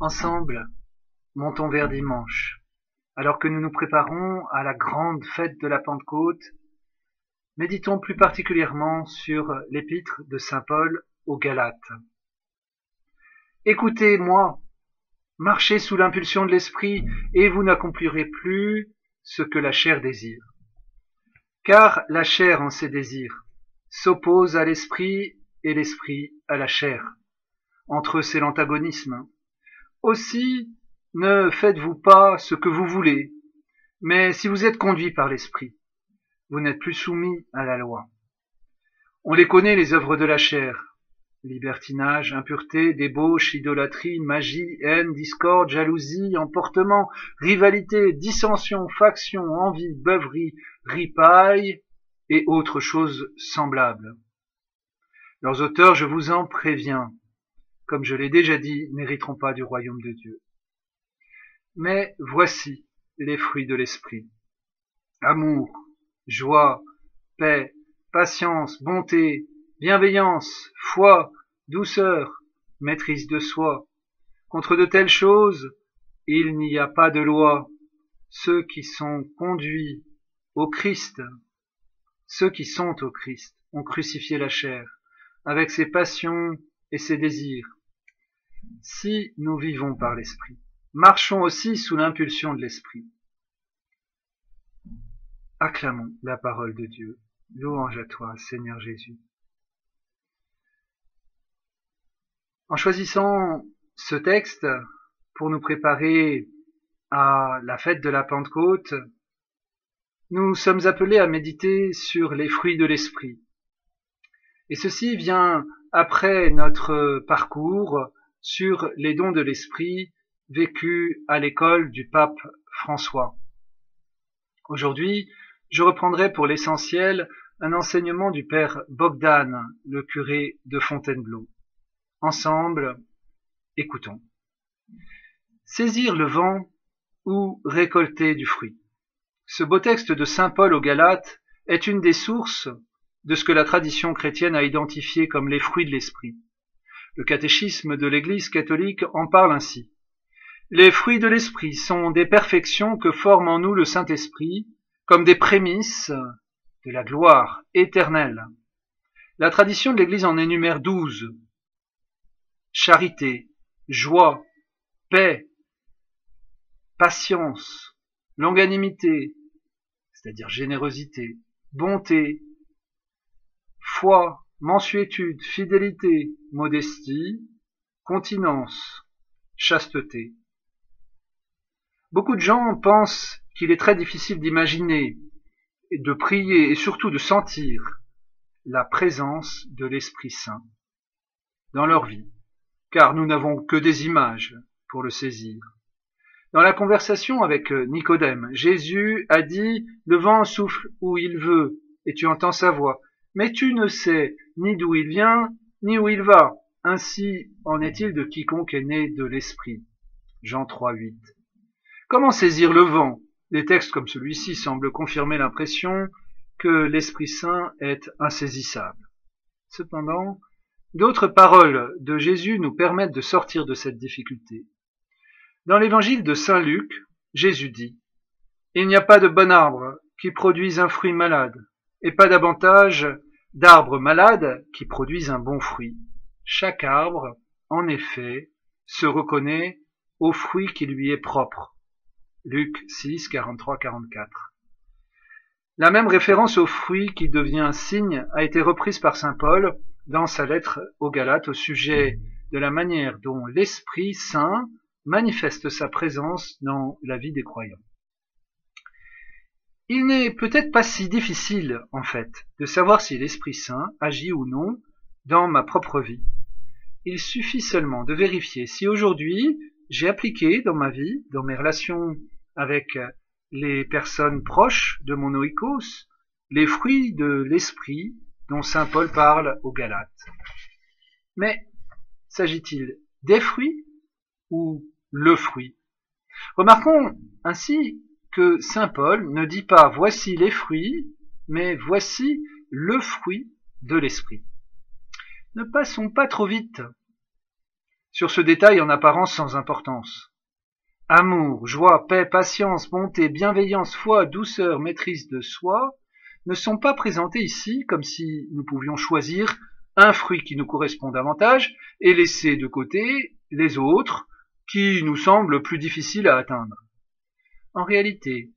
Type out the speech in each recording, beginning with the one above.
Ensemble, montons vers dimanche, alors que nous nous préparons à la grande fête de la Pentecôte. Méditons plus particulièrement sur l'épître de saint Paul aux Galates. Écoutez-moi, marchez sous l'impulsion de l'esprit, et vous n'accomplirez plus ce que la chair désire. Car la chair en ses désirs s'oppose à l'esprit et l'esprit à la chair. Entre eux, c'est l'antagonisme. Aussi, ne faites-vous pas ce que vous voulez, mais si vous êtes conduits par l'esprit, vous n'êtes plus soumis à la loi. On les connaît, les œuvres de la chair: libertinage, impureté, débauche, idolâtrie, magie, haine, discorde, jalousie, emportement, rivalité, dissension, faction, envie, beuverie, ripaille et autres choses semblables. Leurs auteurs, je vous en préviens, comme je l'ai déjà dit, n'hériteront pas du royaume de Dieu. Mais voici les fruits de l'esprit: amour, joie, paix, patience, bonté, bienveillance, foi, douceur, maîtrise de soi. Contre de telles choses, il n'y a pas de loi. Ceux qui sont conduits au Christ, ceux qui sont au Christ, ont crucifié la chair, avec ses passions et ses désirs. Si nous vivons par l'esprit, marchons aussi sous l'impulsion de l'esprit. Acclamons la parole de Dieu. Louange à toi, Seigneur Jésus. En choisissant ce texte pour nous préparer à la fête de la Pentecôte, nous sommes appelés à méditer sur les fruits de l'esprit. Et ceci vient après notre parcours sur les dons de l'esprit vécus à l'école du pape François. Aujourd'hui, je reprendrai pour l'essentiel un enseignement du père Bogdan, le curé de Fontainebleau. Ensemble, écoutons. Saisir le vent ou récolter du fruit. Ce beau texte de saint Paul aux Galates est une des sources de ce que la tradition chrétienne a identifié comme les fruits de l'esprit. Le catéchisme de l'Église catholique en parle ainsi. Les fruits de l'esprit sont des perfections que forme en nous le Saint-Esprit, comme des prémices de la gloire éternelle. La tradition de l'Église en énumère 12. Charité, joie, paix, patience, longanimité, c'est-à-dire générosité, bonté, foi, mansuétude, fidélité, modestie, continence, chasteté. Beaucoup de gens pensent qu'il est très difficile d'imaginer, de prier et surtout de sentir la présence de l'Esprit Saint dans leur vie, car nous n'avons que des images pour le saisir. Dans la conversation avec Nicodème, Jésus a dit « Le vent souffle où il veut, et tu entends sa voix, mais tu ne sais ni d'où il vient, ni où il va. Ainsi en est-il de quiconque est né de l'Esprit. » Jean 3, 8. Comment saisir le vent? Des textes comme celui-ci semblent confirmer l'impression que l'Esprit Saint est insaisissable. Cependant, d'autres paroles de Jésus nous permettent de sortir de cette difficulté. Dans l'évangile de saint Luc, Jésus dit « Il n'y a pas de bon arbre qui produise un fruit malade, et pas davantage d'arbres malades qui produisent un bon fruit. Chaque arbre, en effet, se reconnaît au fruit qui lui est propre. » Luc 6, 43-44. La même référence au fruit qui devient un signe a été reprise par saint Paul dans sa lettre aux Galates au sujet de la manière dont l'Esprit Saint manifeste sa présence dans la vie des croyants. Il n'est peut-être pas si difficile, en fait, de savoir si l'Esprit Saint agit ou non dans ma propre vie. Il suffit seulement de vérifier si aujourd'hui j'ai appliqué dans ma vie, dans mes relations avec les personnes proches de mon oikos, les fruits de l'esprit dont saint Paul parle aux Galates. Mais s'agit-il des fruits ou le fruit? Remarquons ainsi que saint Paul ne dit pas « voici les fruits », mais « voici le fruit de l'esprit ». Ne passons pas trop vite. sur ce détail en apparence sans importance. Amour, joie, paix, patience, bonté, bienveillance, foi, douceur, maîtrise de soi ne sont pas présentés ici comme si nous pouvions choisir un fruit qui nous correspond davantage et laisser de côté les autres qui nous semblent plus difficiles à atteindre. En réalité,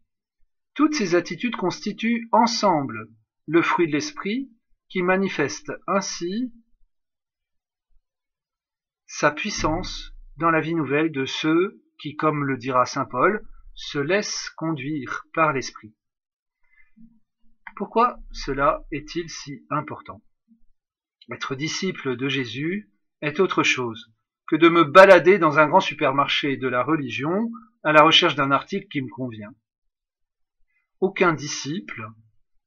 toutes ces attitudes constituent ensemble le fruit de l'esprit qui manifeste ainsi sa puissance dans la vie nouvelle de ceux qui, comme le dira saint Paul, se laissent conduire par l'esprit. Pourquoi cela est-il si important? Être disciple de Jésus est autre chose que de me balader dans un grand supermarché de la religion à la recherche d'un article qui me convient. Aucun disciple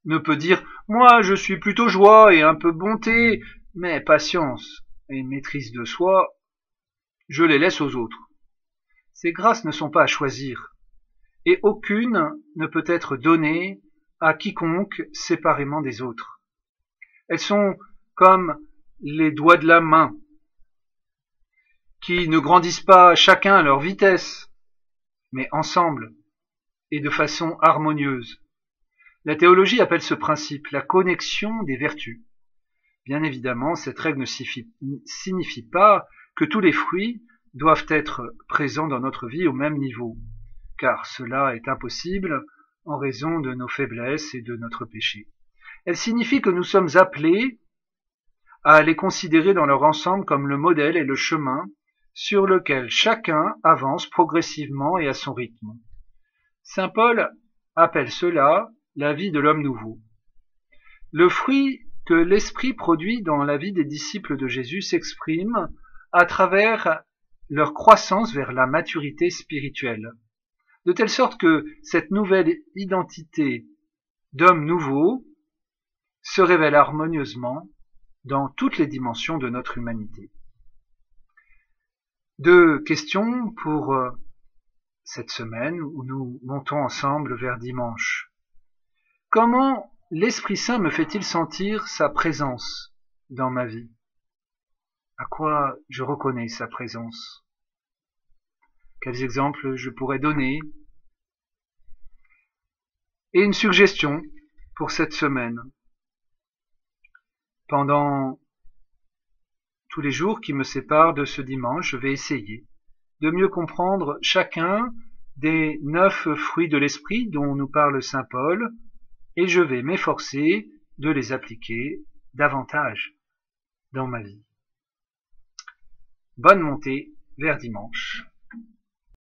ne peut dire « Moi, je suis plutôt joie et un peu bonté, mais patience et maîtrise de soi, je les laisse aux autres. » Ces grâces ne sont pas à choisir, et aucune ne peut être donnée à quiconque séparément des autres. Elles sont comme les doigts de la main, qui ne grandissent pas chacun à leur vitesse, mais ensemble et de façon harmonieuse. La théologie appelle ce principe la connexion des vertus. Bien évidemment, cette règle ne signifie pas que tous les fruits doivent être présents dans notre vie au même niveau, car cela est impossible en raison de nos faiblesses et de notre péché. Elle signifie que nous sommes appelés à les considérer dans leur ensemble comme le modèle et le chemin sur lequel chacun avance progressivement et à son rythme. Saint Paul appelle cela la vie de l'homme nouveau. Le fruit que l'Esprit produit dans la vie des disciples de Jésus s'exprime à travers leur croissance vers la maturité spirituelle, de telle sorte que cette nouvelle identité d'homme nouveau se révèle harmonieusement dans toutes les dimensions de notre humanité. Deux questions pour cette semaine où nous montons ensemble vers dimanche. Comment l'Esprit Saint me fait-il sentir sa présence dans ma vie? À quoi je reconnais sa présence? Quels exemples je pourrais donner? Et une suggestion pour cette semaine. Pendant tous les jours qui me séparent de ce dimanche, je vais essayer de mieux comprendre chacun des 9 fruits de l'esprit dont nous parle saint Paul, et je vais m'efforcer de les appliquer davantage dans ma vie. Bonne montée vers dimanche.